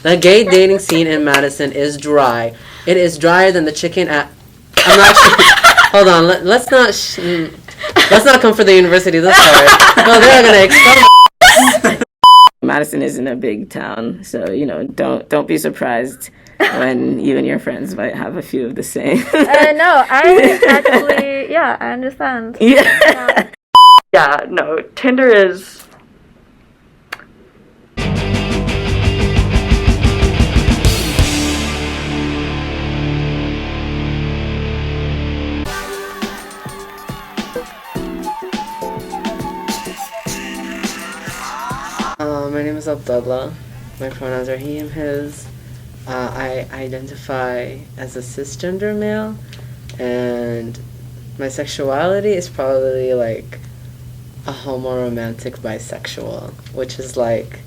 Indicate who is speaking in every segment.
Speaker 1: The gay dating scene in Madison is dry. It is drier than the chicken at... I'm not sure. Hold on. Let's not come for the university this hard. No, they're going to expel.
Speaker 2: Madison isn't a big town, so don't be surprised when you and your friends might have a few of the same.
Speaker 3: No, I actually, I understand.
Speaker 2: Yeah, no, Tinder is...
Speaker 1: My name is Abdullah. My pronouns are he, him, his. I identify as a cisgender male, and my sexuality is probably like a homoromantic bisexual, which is like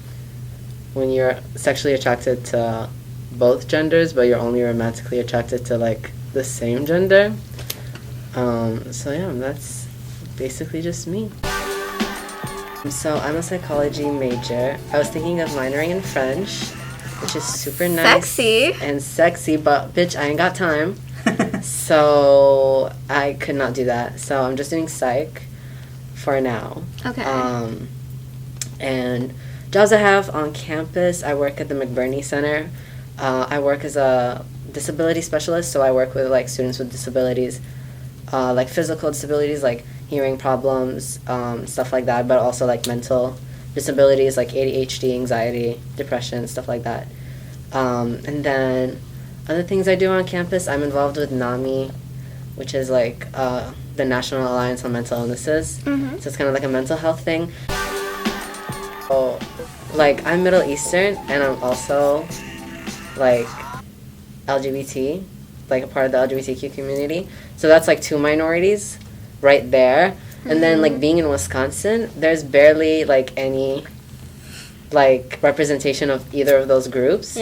Speaker 1: when you're sexually attracted to both genders, but you're only romantically attracted to like the same gender. So yeah, that's basically just me. So I'm a psychology major. I was thinking of minoring in French, which is super nice. Sexy, but bitch, I ain't got time. So I could not do that. So I'm just doing psych for now.
Speaker 3: Okay.
Speaker 1: And jobs I have on campus, I work at the McBurney Center. I work as a disability specialist, so I work with like students with disabilities, like physical disabilities, like hearing problems, stuff like that, but also like mental disabilities like ADHD, anxiety, depression, stuff like that. And then other things I do on campus, I'm involved with NAMI, which is like the National Alliance on Mental Illnesses. Mm-hmm. So it's kind of like a mental health thing. So, like, I'm Middle Eastern, and I'm also like LGBT, like a part of the LGBTQ community. So that's like two minorities right there. Mm-hmm. And then like being in Wisconsin, there's barely like any like representation of either of those groups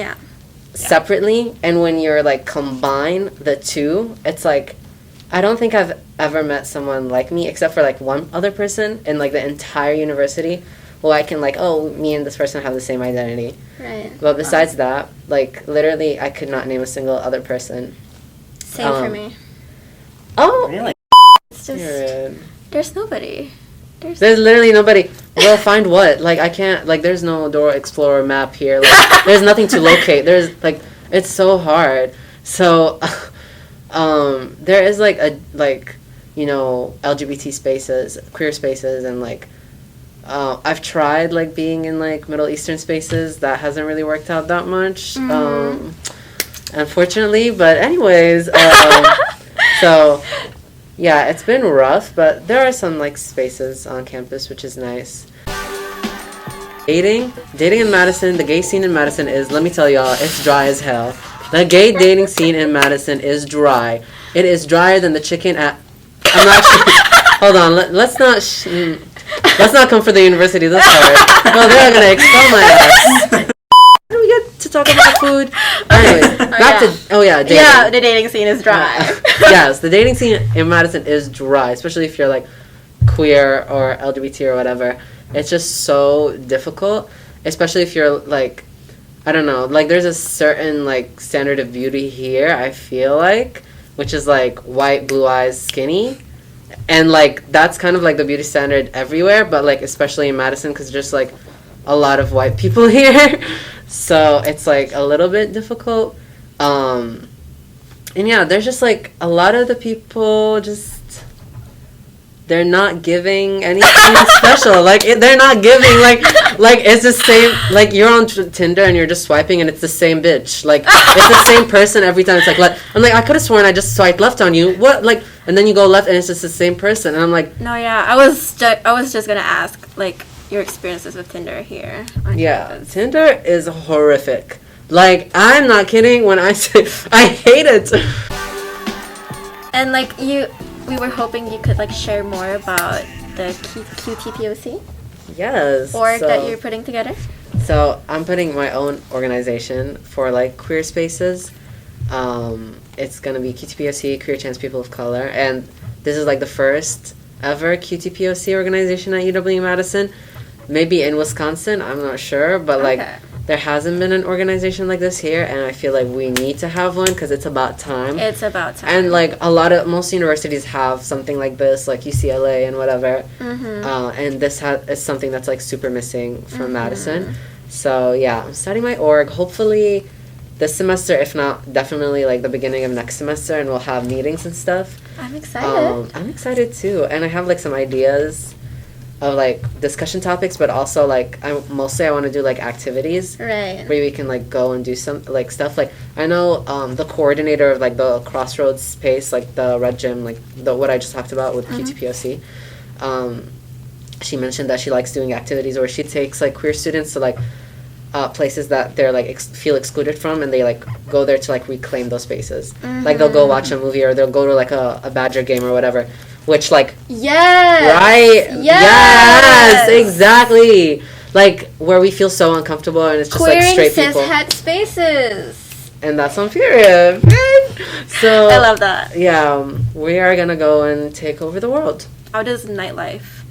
Speaker 1: separately. And when you're like combine the two, it's like I don't think I've ever met someone like me except for like one other person in like the entire university who I can like, oh, me and this person have the same identity.
Speaker 3: Right.
Speaker 1: But besides that, like literally I could not name a single other person.
Speaker 3: Same for me.
Speaker 1: Oh,
Speaker 2: really?
Speaker 3: It's just there's nobody.
Speaker 1: There's literally nobody. Well, find what? Like I can't. Like there's no Dora Explorer map here. Like there's nothing to locate. There's like it's so hard. So, there is like a LGBT spaces, queer spaces, and like I've tried like being in like Middle Eastern spaces. That hasn't really worked out that much. Unfortunately, but anyways, so. Yeah, it's been rough, but there are some like spaces on campus, which is nice. Dating in Madison, the gay scene in Madison is, let me tell y'all, it's dry as hell. The gay dating scene in Madison is dry. It is drier than the chicken at... I'm not sure. Hold on, let's not come for the university this hard. No, they're gonna expel my ass. How do we get to talk about food? Anyways, dating.
Speaker 3: Yeah, the dating scene is dry.
Speaker 1: Yes, the dating scene in Madison is dry, especially if you're like queer or LGBT or whatever. It's just so difficult, especially if you're like, I don't know, like there's a certain like standard of beauty here, I feel like, which is like white, blue eyes, skinny. And like that's kind of like the beauty standard everywhere, but like especially in Madison because there's like a lot of white people here. So it's like a little bit difficult. And yeah, there's just like a lot of the people just they're not giving anything special. Like they're not giving like it's the same. Like you're on Tinder and you're just swiping and it's the same bitch. Like it's the same person every time. It's like I'm like I could have sworn I just swiped left on you. What like? And then you go left and it's just the same person. And I'm like,
Speaker 3: no, yeah. I was just gonna ask like your experiences with Tinder here.
Speaker 1: Campus. Tinder is horrific. Like, I'm not kidding when I say I hate it.
Speaker 3: And, like, we were hoping you could, like, share more about the QTPOC?
Speaker 1: Yes.
Speaker 3: Org that you're putting together?
Speaker 1: So, I'm putting my own organization for, like, queer spaces. It's going to be QTPOC, Queer Trans People of Color. And this is, like, the first ever QTPOC organization at UW-Madison. Maybe in Wisconsin, I'm not sure. But, like, there hasn't been an organization like this here, and I feel like we need to have one because it's about time.
Speaker 3: It's about time.
Speaker 1: And like most universities have something like this, like UCLA and whatever. And this is something that's like super missing from Madison. So yeah, I'm starting my org. Hopefully this semester, if not, definitely like the beginning of next semester, and we'll have meetings and stuff.
Speaker 3: I'm excited.
Speaker 1: I'm excited too, and I have like some ideas of like discussion topics, but also like I want to do like activities,
Speaker 3: Right.
Speaker 1: where we can like go and do some like stuff. Like I know the coordinator of like the Crossroads space, like the Red Gym, like what I just talked about with QTPOC. She mentioned that she likes doing activities where she takes like queer students to like places that they're like feel excluded from, and they like go there to like reclaim those spaces. Like they'll go watch a movie, or they'll go to like a Badger game or whatever, which like right, yes, exactly, like where we feel so uncomfortable and it's just
Speaker 3: Queering
Speaker 1: like straight people,
Speaker 3: cishet spaces,
Speaker 1: and that's on period. So
Speaker 3: I love that.
Speaker 1: Yeah, we are gonna go and take over the world.
Speaker 3: How does nightlife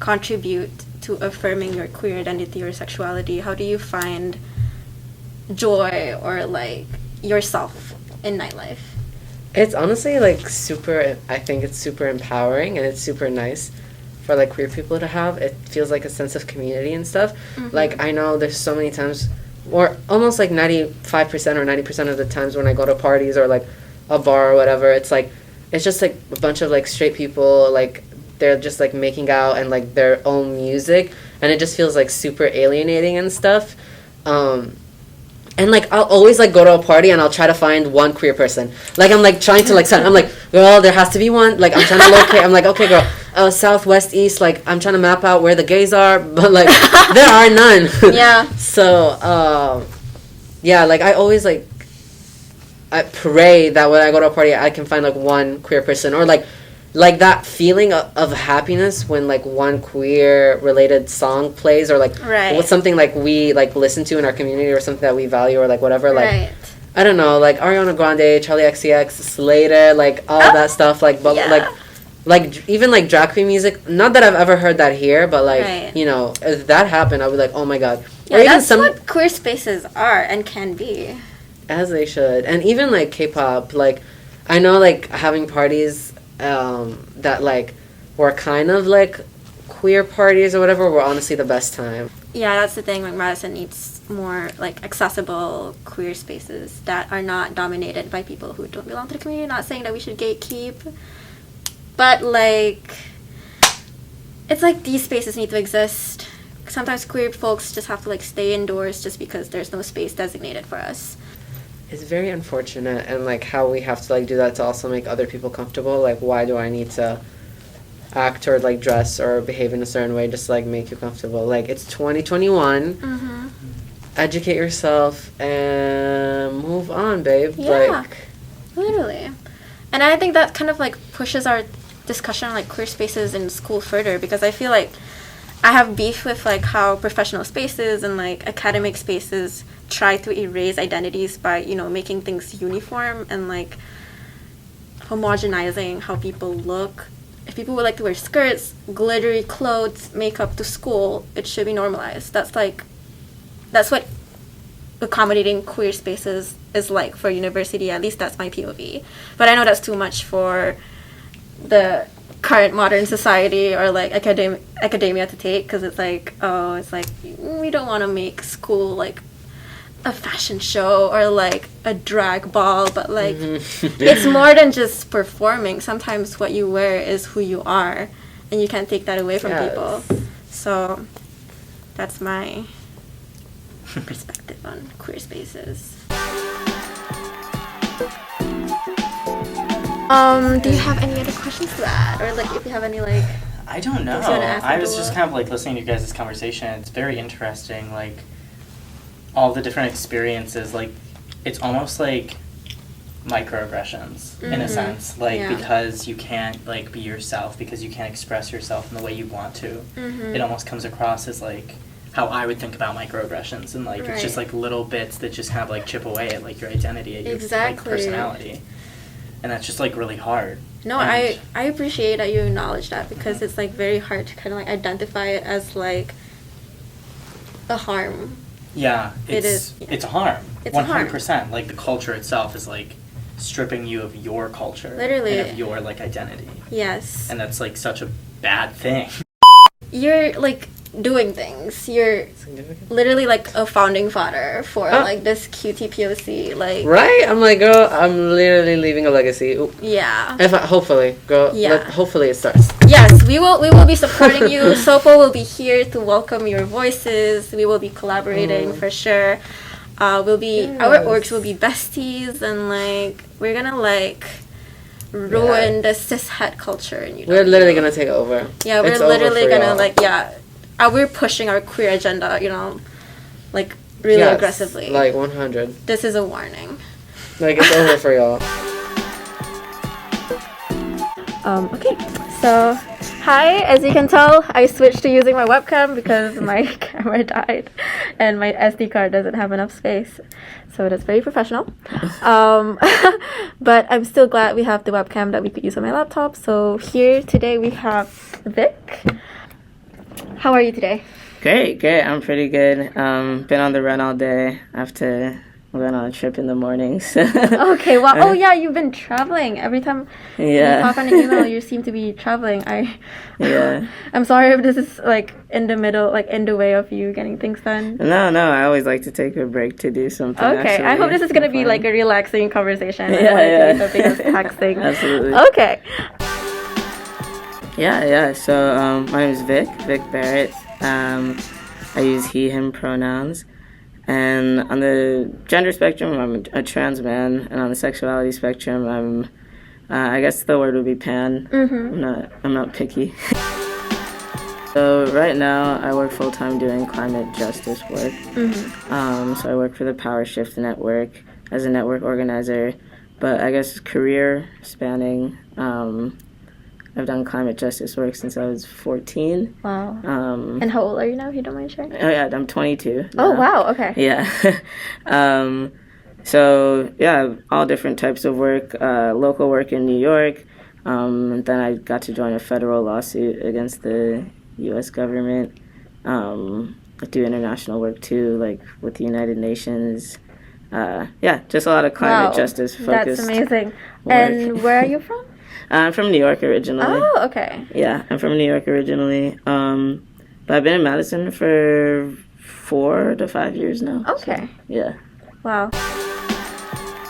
Speaker 3: contribute to affirming your queer identity or sexuality? How do you find joy or like yourself in nightlife?
Speaker 1: It's honestly like I think it's super empowering, and it's super nice for like queer people to have. It feels like a sense of community and stuff. Like I know there's so many times, or almost like 95% or 90% of the times when I go to parties or like a bar or whatever, it's just like a bunch of like straight people, like they're just like making out and like their own music, and it just feels like super alienating and stuff. And like I'll always like go to a party and I'll try to find one queer person. Like I'm like trying to like I'm like, girl, there has to be one. Like I'm trying to locate. I'm like, okay, girl, south, west, east. Like I'm trying to map out where the gays are, but like there are none.
Speaker 3: Yeah.
Speaker 1: So yeah, like I always like I pray that when I go to a party I can find like one queer person, or like that feeling of happiness when like one queer related song plays, or like what's something like we like listen to in our community, or something that we value, or like whatever, like I don't know, like Ariana Grande, Charlie XCX, Slater, like all that stuff, like but like even like drag queen music. Not that I've ever heard that here, but like you know, if that happened, I'd be like, oh my god.
Speaker 3: Yeah, that's what queer spaces are and can be.
Speaker 1: As they should. And even like K-pop, like I know like having parties that like were kind of like queer parties or whatever were honestly the best time.
Speaker 3: Yeah, that's the thing. Like Madison needs more like accessible queer spaces that are not dominated by people who don't belong to the community. Not saying that we should gatekeep, but like it's like these spaces need to exist. Sometimes queer folks just have to like stay indoors just because there's no space designated for us.
Speaker 1: It's very unfortunate, and like how we have to like do that to also make other people comfortable. Like, why do I need to act or like dress or behave in a certain way just to like make you comfortable? Like, it's 2021. Educate yourself and move on, babe.
Speaker 3: Yeah,
Speaker 1: like,
Speaker 3: literally. And I think that kind of like pushes our discussion on like queer spaces in school further, because I feel like I have beef with like how professional spaces and like academic spaces try to erase identities by, you know, making things uniform and like homogenizing how people look. If people would like to wear skirts, glittery clothes, makeup to school, it should be normalized. That's what accommodating queer spaces is like for university. At least that's my POV. But I know that's too much for the current modern society or like academia to take, because it's like, oh, it's like we don't want to make school like a fashion show or like a drag ball, but like it's more than just performing. Sometimes what you wear is who you are, and you can't take that away from people. So that's my perspective on queer spaces. Do you have any other questions to add, or like if you have any like?
Speaker 4: I don't know. I was just kind of like listening to you guys' conversation. It's very interesting, like all the different experiences. Like it's almost like microaggressions in a sense, like because you can't like be yourself, because you can't express yourself in the way you want to. It almost comes across as like how I would think about microaggressions, and like it's just like little bits that just kind of like chip away at like your identity, at your like, personality. And that's just like really hard.
Speaker 3: No, I appreciate that you acknowledge that, because it's like very hard to kind of like identify it as like a harm
Speaker 4: Yeah, it's a harm.
Speaker 3: It's a harm.
Speaker 4: 100%. Like the culture itself is like stripping you of your culture.
Speaker 3: Literally.
Speaker 4: And of your like identity.
Speaker 3: Yes.
Speaker 4: And that's like such a bad thing.
Speaker 3: You're like doing things. You're literally like a founding father for like this QTPOC. Like
Speaker 1: right? I'm like, girl, I'm literally leaving a legacy. Ooh.
Speaker 3: Yeah.
Speaker 1: Hopefully, girl.
Speaker 3: Yeah.
Speaker 1: Hopefully it starts.
Speaker 3: Yes, we will be supporting you. Sopo will be here to welcome your voices. We will be collaborating for sure. Our orgs will be besties, and like we're gonna like ruin the cishet culture in UW.
Speaker 1: We're literally gonna take over.
Speaker 3: Yeah, we're literally gonna like we're pushing our queer agenda, like really aggressively.
Speaker 1: Like 100.
Speaker 3: This is a warning.
Speaker 1: Like it's over for y'all.
Speaker 3: Okay, so hi, as you can tell, I switched to using my webcam because my camera died and my SD card doesn't have enough space. So that's very professional. But I'm still glad we have the webcam that we could use on my laptop. So here today we have Vic. How are you today?
Speaker 2: Great. I'm pretty good. Been on the run all day. I have to went on a trip in the mornings.
Speaker 3: Okay, wow. Oh yeah, you've been traveling. Every time you pop on an email, you seem to be traveling. I'm sorry if this is like in the middle, like in the way of you getting things done.
Speaker 2: No, I always like to take a break to do something.
Speaker 3: Okay,
Speaker 2: actually.
Speaker 3: I hope this is gonna be like a relaxing conversation. Something that's taxing.
Speaker 2: Absolutely.
Speaker 3: Okay.
Speaker 2: Yeah. So my name is Vic Barrett. I use he/him pronouns. And on the gender spectrum, I'm a trans man, and on the sexuality spectrum, I'm, I guess the word would be pan.
Speaker 3: Mm-hmm.
Speaker 2: I'm not picky. So right now, I work full time doing climate justice work.
Speaker 3: Mm-hmm.
Speaker 2: So I work for the Power Shift Network as a network organizer, but I guess career spanning. I've done climate justice work since I was 14.
Speaker 3: Wow. And how old are you now, if you don't mind sharing?
Speaker 2: Oh, yeah, I'm 22 now.
Speaker 3: Oh, wow, okay.
Speaker 2: Yeah. So, yeah, all different types of work, local work in New York. And then I got to join a federal lawsuit against the U.S. government. I do international work, too, like with the United Nations. Just a lot of climate justice focused.
Speaker 3: That's amazing.
Speaker 2: Work.
Speaker 3: And where are you from?
Speaker 2: I'm from New York originally.
Speaker 3: Oh, okay.
Speaker 2: Yeah, I'm from New York originally. But I've been in Madison for 4 to 5 years now.
Speaker 3: Okay.
Speaker 2: So, yeah.
Speaker 3: Wow.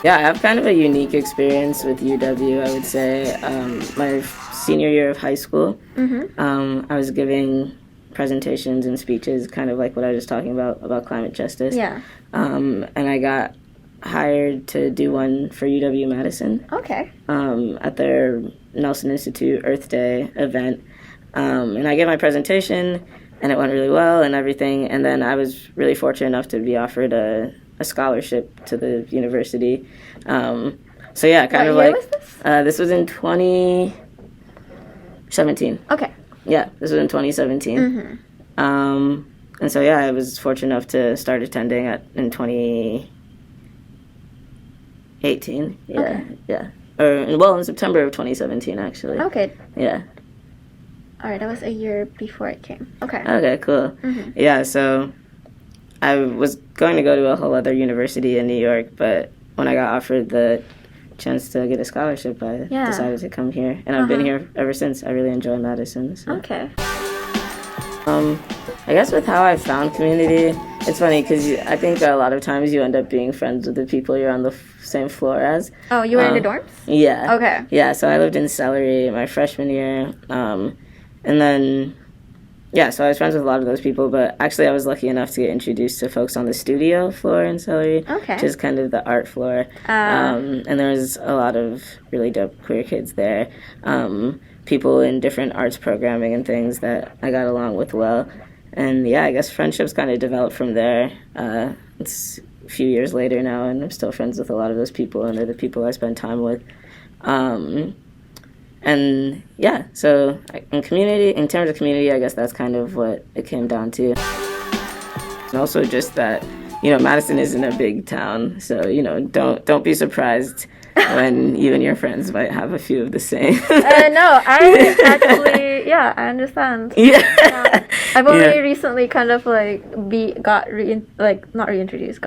Speaker 2: Yeah, I have kind of a unique experience with UW, I would say. My senior year of high school, I was giving presentations and speeches, kind of like what I was talking about climate justice.
Speaker 3: Yeah.
Speaker 2: And I got hired to do one for UW-Madison.
Speaker 3: Okay.
Speaker 2: At their Nelson Institute Earth Day event. And I gave my presentation, and it went really well and everything. And then I was really fortunate enough to be offered a scholarship to the university. So yeah, kind of
Speaker 3: what year
Speaker 2: like
Speaker 3: was this?
Speaker 2: This was in 2017.
Speaker 3: Okay.
Speaker 2: Yeah, this was in 2017. And so yeah, I was fortunate enough to start attending in 2018. Yeah,
Speaker 3: Okay.
Speaker 2: yeah. In September of 2017, actually.
Speaker 3: Okay.
Speaker 2: Yeah.
Speaker 3: All right, that was a year before it came. Okay.
Speaker 2: Okay, cool. Yeah, so I was going to go to a whole other university in New York, but when I got offered the chance to get a scholarship, I decided to come here. And I've been here ever since. I really enjoy Madison. So.
Speaker 3: Okay.
Speaker 2: I guess with how I found community, it's funny because I think a lot of times you end up being friends with the people you're on the same floor as.
Speaker 3: Oh, you were in the dorms?
Speaker 2: Yeah.
Speaker 3: Okay.
Speaker 2: Yeah, so I lived in Celery my freshman year. And then, yeah, so I was friends with a lot of those people, but actually I was lucky enough to get introduced to folks on the studio floor in Celery, which is kind of the art floor. And there was a lot of really dope queer kids there, people in different arts programming and things that I got along with well. And yeah, I guess friendships kind of developed from there. It's a few years later now, and I'm still friends with a lot of those people, and they're the people I spend time with. And yeah, so in terms of community, I guess that's kind of what it came down to. And also just that Madison isn't a big town, so don't be surprised when you and your friends might have a few of the same.
Speaker 3: No, I actually, I understand. Yeah. I've only recently kind of got introduced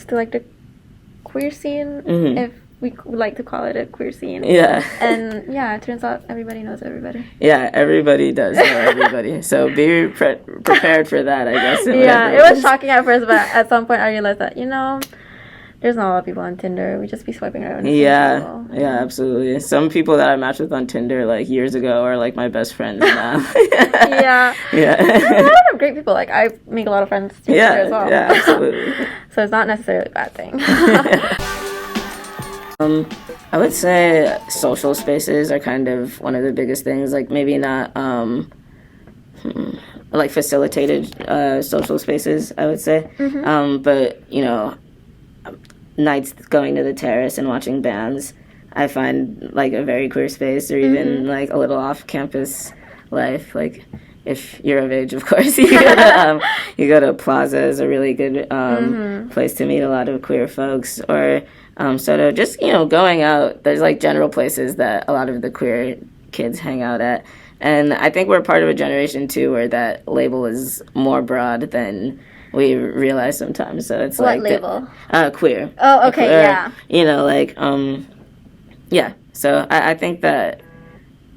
Speaker 3: to the queer scene, if we would like to call it a queer scene.
Speaker 2: Yeah.
Speaker 3: And it turns out everybody knows everybody.
Speaker 2: Yeah, everybody does know everybody. So be prepared for that, I guess.
Speaker 3: Yeah, it was shocking at first, but at some point I realized that, there's not a lot of people on Tinder. We just be swiping around.
Speaker 2: Yeah, absolutely. Some people that I matched with on Tinder years ago are my best friends now.
Speaker 3: Yeah. There's a lot of great people. I make a lot of friends too there as well.
Speaker 2: Yeah, absolutely.
Speaker 3: So it's not necessarily a bad thing.
Speaker 2: I would say social spaces are kind of one of the biggest things. Maybe not facilitated social spaces, I would say. But nights going to the terrace and watching bands, I find a very queer space, or even a little off-campus life. If you're of age, of course, you go to Plaza is a really good place to meet a lot of queer folks, or sort of just going out. There's general places that a lot of the queer kids hang out at, and I think we're part of a generation too where that label is more broad than we realize sometimes. So it's
Speaker 3: what label?
Speaker 2: Queer.
Speaker 3: Oh, okay,
Speaker 2: queer, yeah. So I think that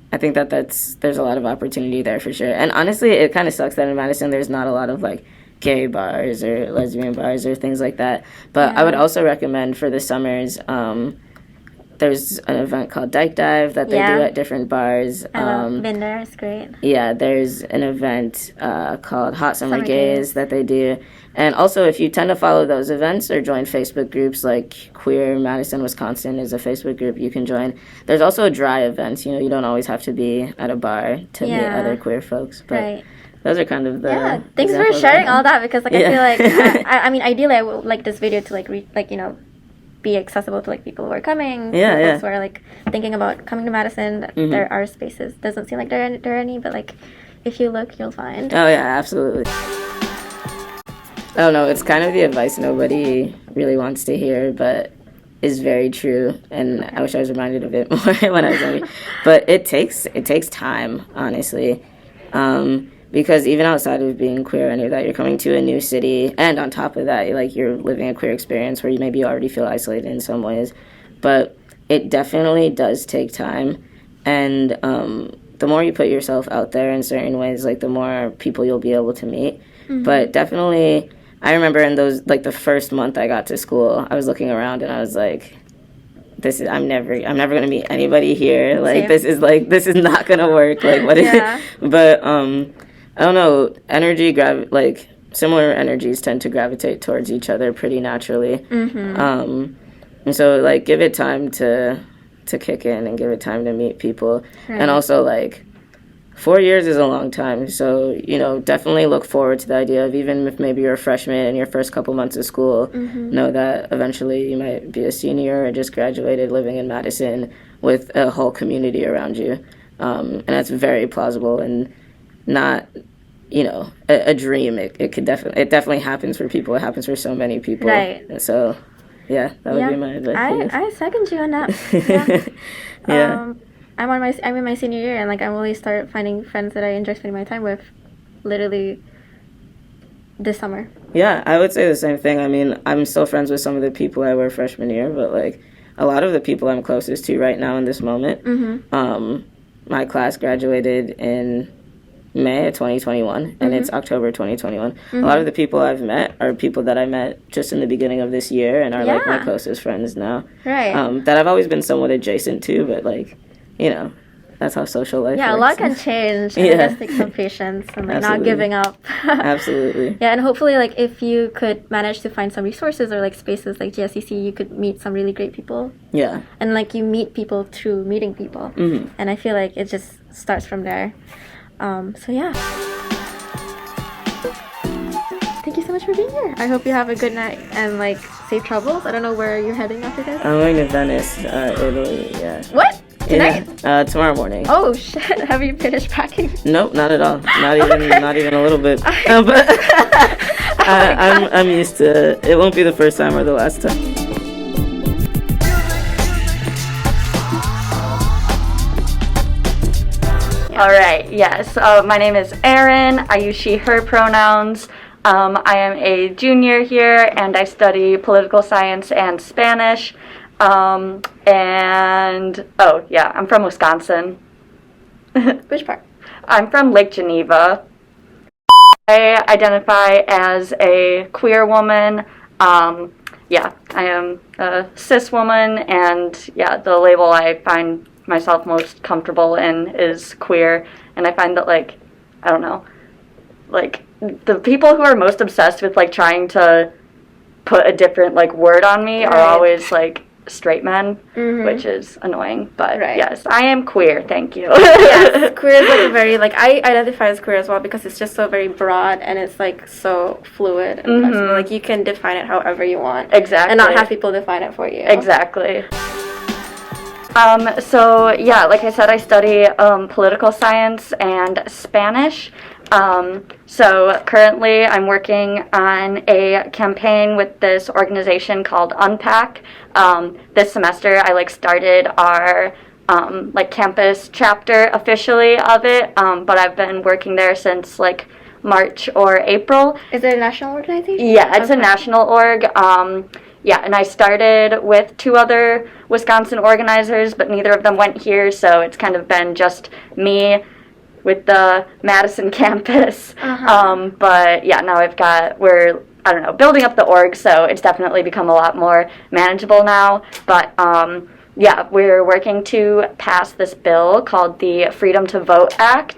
Speaker 2: there's a lot of opportunity there for sure. And honestly, it kind of sucks that in Madison there's not a lot of gay bars or lesbian bars or things like that. But I would also recommend for the summers, there's an event called Dyke Dive that they do at different bars.
Speaker 3: I've been there. It's great.
Speaker 2: Yeah, there's an event called Hot Summer Gays that they do. And also, if you tend to follow those events or join Facebook groups like Queer Madison, Wisconsin is a Facebook group you can join. There's also dry events. You don't always have to be at a bar to meet other queer folks. But those are kind of the
Speaker 3: thanks for sharing all that, because I feel I mean, ideally I would like this video to be accessible to people who are coming, folks who are thinking about coming to Madison. There are spaces. Doesn't seem like there are any, but if you look, you'll find.
Speaker 2: Oh yeah, absolutely. Oh no, it's kind of the advice nobody really wants to hear, but is very true, and I wish I was reminded of it more when I was younger. But it takes time, honestly. Because even outside of being queer, I know that you're coming to a new city, and on top of that, you're living a queer experience where you maybe already feel isolated in some ways. But it definitely does take time, and the more you put yourself out there in certain ways, the more people you'll be able to meet. But definitely, I remember in those, the first month I got to school, I was looking around and I was like, I'm never gonna meet anybody here. This is not gonna work. What is it? But I don't know, similar energies tend to gravitate towards each other pretty naturally. And so, give it time to kick in and give it time to meet people. Right. And also, 4 years is a long time. So, definitely look forward to the idea of, even if maybe you're a freshman in your first couple months of school, know that eventually you might be a senior or just graduated living in Madison with a whole community around you. And that's very plausible and not a dream. It definitely happens for people. It happens for so many people.
Speaker 3: Right.
Speaker 2: And so that would be my advice.
Speaker 3: I second you on that. Yeah. I'm in my senior year, and I'm really start finding friends that I enjoy spending my time with literally this summer.
Speaker 2: Yeah, I would say the same thing. I mean, I'm still friends with some of the people I were freshman year, but a lot of the people I'm closest to right now in this moment, my class graduated in May of 2021, and it's October 2021. A lot of the people I've met are people that I met just in the beginning of this year and are my closest friends now.
Speaker 3: Right.
Speaker 2: That I've always been somewhat adjacent to, but that's how social life works.
Speaker 3: Yeah, a lot can change. And it does take some patience and not giving up.
Speaker 2: Absolutely.
Speaker 3: Yeah, and hopefully if you could manage to find some resources or spaces like GSCC, you could meet some really great people. Yeah. And you meet people through meeting people. And I feel it just starts from there. So yeah. Thank you so much for being here. I hope you have a good night and safe travels. I don't know where you're heading after this.
Speaker 2: I'm going to Venice, Italy. Yeah.
Speaker 3: What? Tonight?
Speaker 2: Yeah. Tomorrow morning.
Speaker 3: Oh shit! Have you finished packing?
Speaker 2: Nope, not at all. Not even a little bit. But I'm used to it. It won't be the first time or the last time.
Speaker 5: All right, yes. My name is Erin. I use she, her pronouns. I am a junior here, and I study political science and Spanish. I'm from Wisconsin.
Speaker 3: Which part?
Speaker 5: I'm from Lake Geneva. I identify as a queer woman. I am a cis woman, and the label I find myself most comfortable in is queer. And I find that, the people who are most obsessed with, trying to put a different, word on me are always, straight men, which is annoying. But, yes, I am queer, thank you.
Speaker 3: Yes, queer is, a very, I identify as queer as well because it's just so very broad and it's, so fluid and flexible. You can define it however you want.
Speaker 5: Exactly.
Speaker 3: And not have people define it for you.
Speaker 5: Exactly. Like I said, I study political science and Spanish. So currently I'm working on a campaign with this organization called Unpack. This semester I started our campus chapter officially of it, but I've been working there since March or April.
Speaker 3: Is it a national organization?
Speaker 5: Yeah, it's a national org. And I started with 2 other Wisconsin organizers, but neither of them went here, so it's kind of been just me with the Madison campus. Now we're building up the org, so it's definitely become a lot more manageable now. But we're working to pass this bill called the Freedom to Vote Act.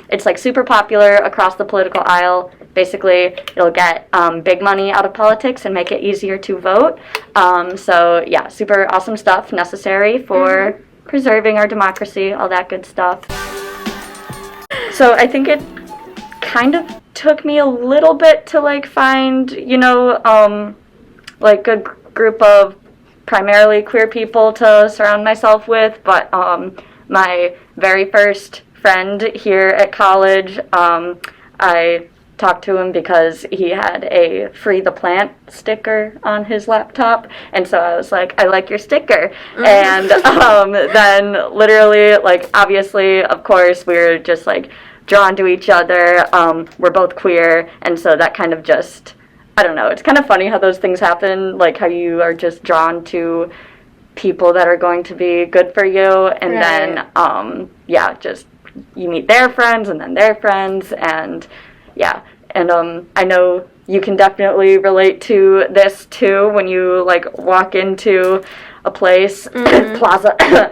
Speaker 5: It's super popular across the political aisle. Basically, it'll get big money out of politics and make it easier to vote. Super awesome stuff, necessary for preserving our democracy, all that good stuff. So I think it kind of took me a little bit to find, a group of primarily queer people to surround myself with. But my very first friend here at college, I talked to him because he had a Free the Plant sticker on his laptop, and so I was like, I like your sticker. And then literally, obviously, of course, we were just drawn to each other. We're both queer, and so that kind of just, I don't know, it's kind of funny how those things happen, how you are just drawn to people that are going to be good for you, and then just you meet their friends and then their friends, and I know you can definitely relate to this too when you walk into a place, plaza, and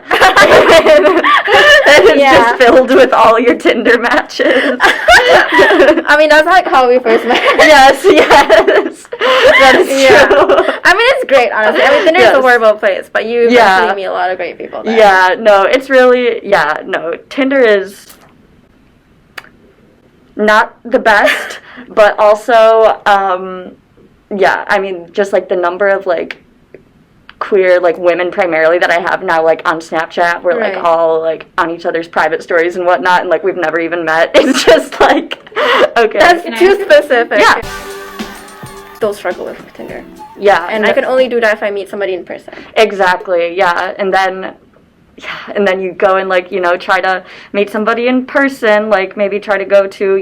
Speaker 5: it's just filled with all your Tinder matches.
Speaker 3: I mean, that's how we first met.
Speaker 5: Yes, that is true.
Speaker 3: I mean, it's great, honestly. I mean, Tinder is a horrible place, but you actually meet a lot of great people there.
Speaker 5: Yeah, no, it's really, Tinder is not the best, but also, I mean, just the number of queer women primarily that I have now on Snapchat, we're all on each other's private stories and whatnot, and we've never even met. It's just okay,
Speaker 3: that's too specific.
Speaker 5: Yeah,
Speaker 3: still struggle with Tinder.
Speaker 5: Yeah,
Speaker 3: and I can only do that if I meet somebody in person.
Speaker 5: Exactly. Yeah, and then you go and try to meet somebody in person, maybe try to go to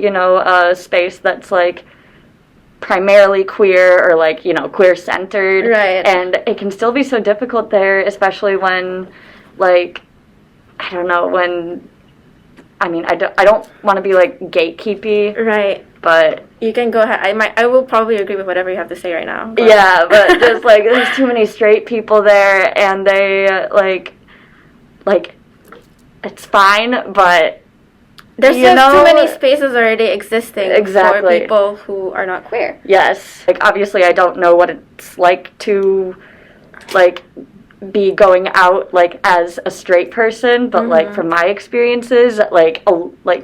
Speaker 5: a space that's primarily queer or queer centered,
Speaker 3: right?
Speaker 5: And it can still be so difficult there, especially when I don't want to be gatekeepy,
Speaker 3: right?
Speaker 5: But
Speaker 3: you can go ahead. I will probably agree with whatever you have to say right now.
Speaker 5: But. Yeah, but just there's too many straight people there, and they it's fine, but
Speaker 3: there's just too many spaces already existing for people who are not queer.
Speaker 5: Yes. Obviously I don't know what it's like to be going out as a straight person, but from my experiences, the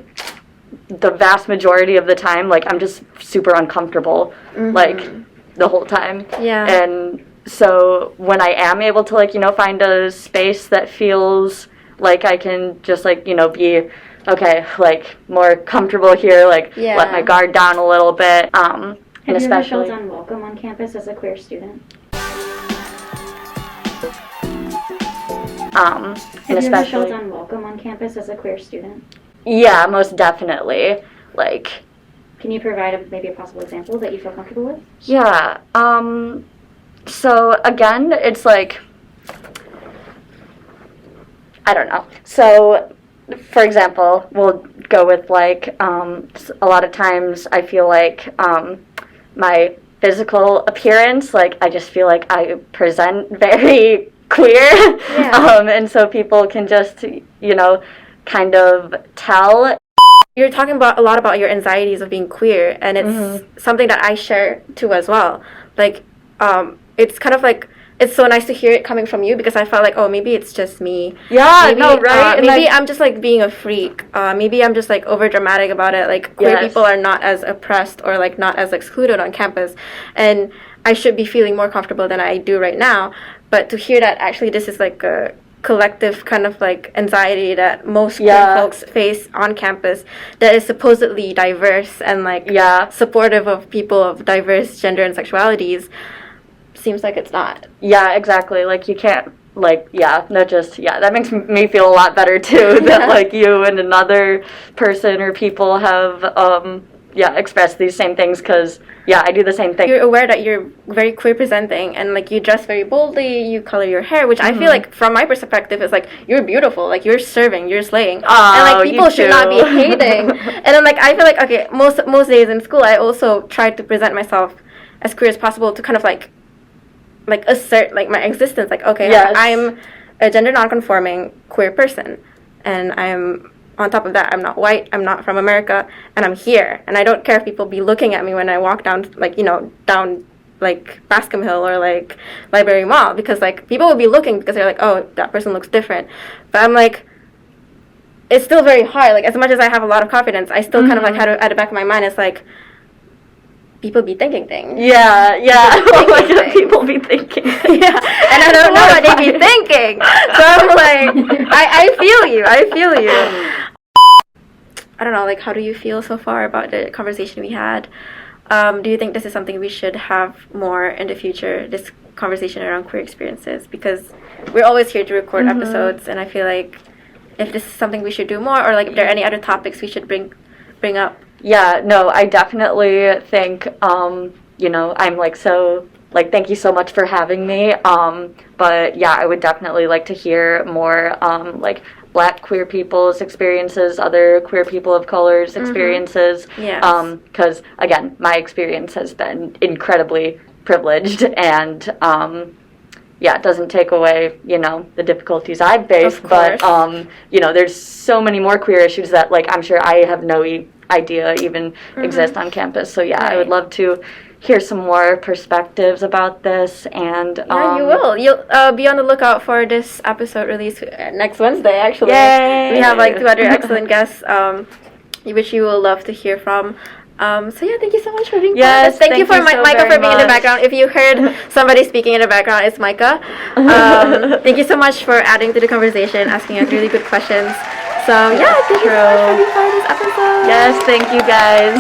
Speaker 5: vast majority of the time, I'm just super uncomfortable the whole time.
Speaker 3: Yeah.
Speaker 5: And so when I am able to find a space that feels I can just be okay, more comfortable here, let my guard down a little bit. and especially.
Speaker 6: Have you ever felt unwelcome on campus as a queer student?
Speaker 5: And
Speaker 6: Have
Speaker 5: especially.
Speaker 6: you ever felt unwelcome on campus as a queer student?
Speaker 5: Yeah, most definitely. Like.
Speaker 6: Can you provide maybe a possible example that you feel comfortable with?
Speaker 5: Yeah. So again, it's like, I don't know. So, for example, we'll go with like a lot of times I feel like my physical appearance, like I just feel like I present very queer, and so people can just kind of tell.
Speaker 3: You're talking about a lot about your anxieties of being queer, and it's something that I share too as well. Like, it's kind of like, it's so nice to hear it coming from you, because I felt like, oh, maybe it's just me.
Speaker 5: Yeah,
Speaker 3: maybe,
Speaker 5: no, right?
Speaker 3: Maybe I'm just like being a freak. Maybe I'm just like over dramatic about it. Like, queer people are not as oppressed or like not as excluded on campus, and I should be feeling more comfortable than I do right now. But to hear that actually this is like a collective kind of like anxiety that most queer folks face on campus, that is supposedly diverse and like supportive of people of diverse gender and sexualities, seems like it's not.
Speaker 5: Yeah, exactly. Like you can't that makes me feel a lot better too, that like you and another person or people have expressed these same things, because I do the same thing.
Speaker 3: You're aware that you're very queer presenting, and like you dress very boldly, you color your hair, which I feel like from my perspective is like, you're beautiful, like you're serving, you're slaying, and like people should not be hating. And then like I feel like, okay, most days in school I also tried to present myself as queer as possible, to kind of like assert like my existence, like, okay, I'm a gender nonconforming queer person, and I'm on top of that, I'm not white, I'm not from America, and I'm here. And I don't care if people be looking at me when I walk down, like, down, like, Bascom Hill or, like, Library Mall, because, like, people will be looking because they're like, oh, that person looks different. But I'm like, it's still very hard. Like, as much as I have a lot of confidence, I still kind of, like, at the back of my mind, it's like, people be thinking things.
Speaker 5: Yeah. People be thinking things.
Speaker 3: Yeah, and I don't know what they be thinking. So I'm like, I feel you. I don't know, like, how do you feel so far about the conversation we had? Do you think this is something we should have more in the future, this conversation around queer experiences? Because we're always here to record episodes, and I feel like if this is something we should do more, or like if there are any other topics we should bring up.
Speaker 5: Yeah, no, I definitely think, I'm like so, like, thank you so much for having me. But yeah, I would definitely like to hear more, like, Black queer people's experiences, other queer people of color's experiences.
Speaker 3: Yes.
Speaker 5: Because, again, my experience has been incredibly privileged, and, it doesn't take away, the difficulties I've faced, but, there's so many more queer issues that, like, I'm sure I have no idea even exist on campus. So, I would love to hear some more perspectives about this, and
Speaker 3: you will. You'll be on the lookout for this episode release next Wednesday, actually.
Speaker 5: Yay!
Speaker 3: We have, like, 2 other excellent guests, which you will love to hear from. So thank you so much for being part of this. Thank you for Micah for being in the background. If you heard somebody speaking in the background, it's Micah. Thank you so much for adding to the conversation, asking us really good questions. So thank you so much for being part of this episode.
Speaker 5: Yes, thank you guys.